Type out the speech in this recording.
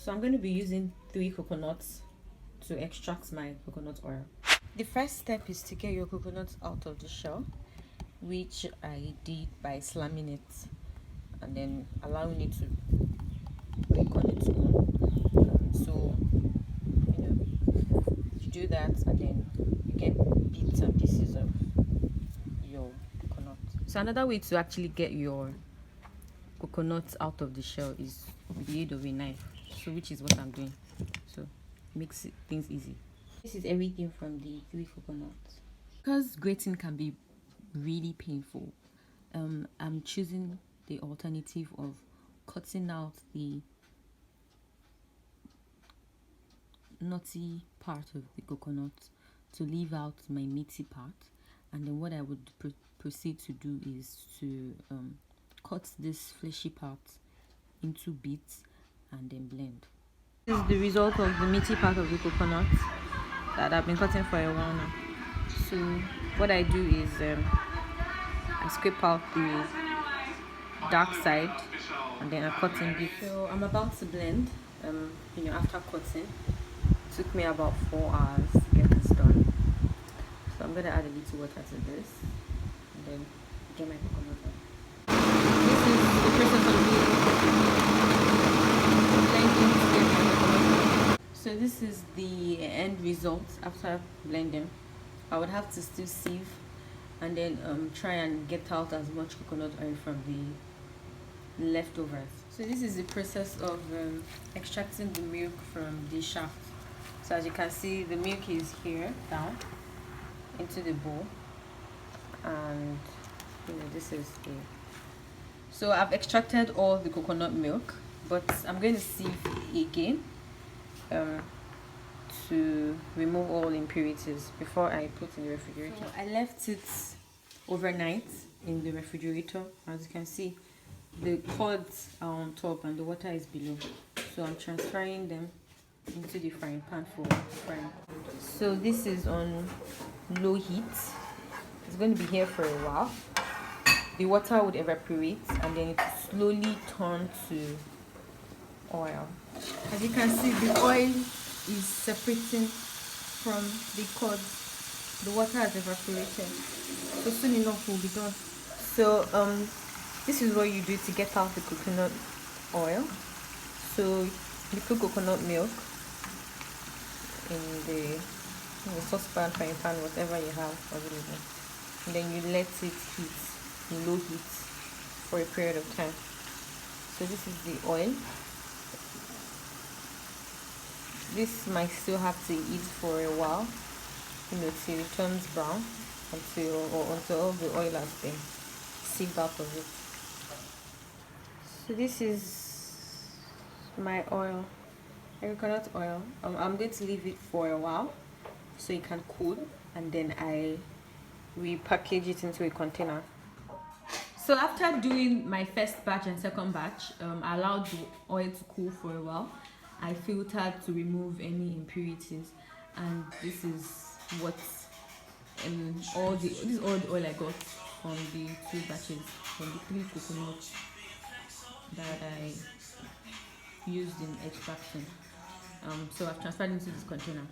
So I'm going to be using 3 coconuts to extract my coconut oil. The first step is to get your coconut out of the shell, which I did by slamming it and then allowing it to break on its own. So you do that and then you get bits and pieces of your coconut. So another way to actually get your coconut out of the shell is with the aid of a knife, so which is what I'm doing. So it makes things easy. This is everything from the 3 coconuts. Because grating can be really painful, I'm choosing the alternative of cutting out the nutty part of the coconut to leave out my meaty part, and then what I would proceed to do is to cut this fleshy part into bits and then blend. This is the result of the meaty part of the coconut that I've been cutting for a while now. So what I do is I scrape out the dark side and then I cut in bits. So I'm about to blend. After cutting, it took me about 4 hours to get this done. So I'm gonna add a little water to this and then get my coconut oil. This is the process of blending to get my coconut oil. So this is the end result after blending. I would have to still sieve and then try and get out as much coconut oil from the leftovers. So this is the process of extracting the milk from the shaft. So as you can see, the milk is here down into the bowl, and this is the. So I've extracted all the coconut milk, but I'm going to sieve again to remove all impurities before I put in the refrigerator. So I left it overnight in the refrigerator. As you can see, the pods are on top and the water is below. So I'm transferring them into the frying pan for frying. So this is on low heat. It's going to be here for a while. The water would evaporate and then it will slowly turn to oil. As you can see, the oil is separating from the curds. The water has evaporated, so soon enough will be done. So this is what you do to get out the coconut oil. So you put coconut milk in the saucepan, frying pan, whatever you have available, and then you let it heat in low heat for a period of time. So this is the oil. This might still have to eat for a while, till it turns brown, until all the oil has been sieved out of it. So this is my oil, coconut oil. I'm going to leave it for a while so it can cool, and then I repackage it into a container. So after doing my first batch and second batch, I allowed the oil to cool for a while. I filtered to remove any impurities, and this is what all the oil I got from the 2 batches, from the 3 coconuts that I used in extraction. So I've transferred into this container.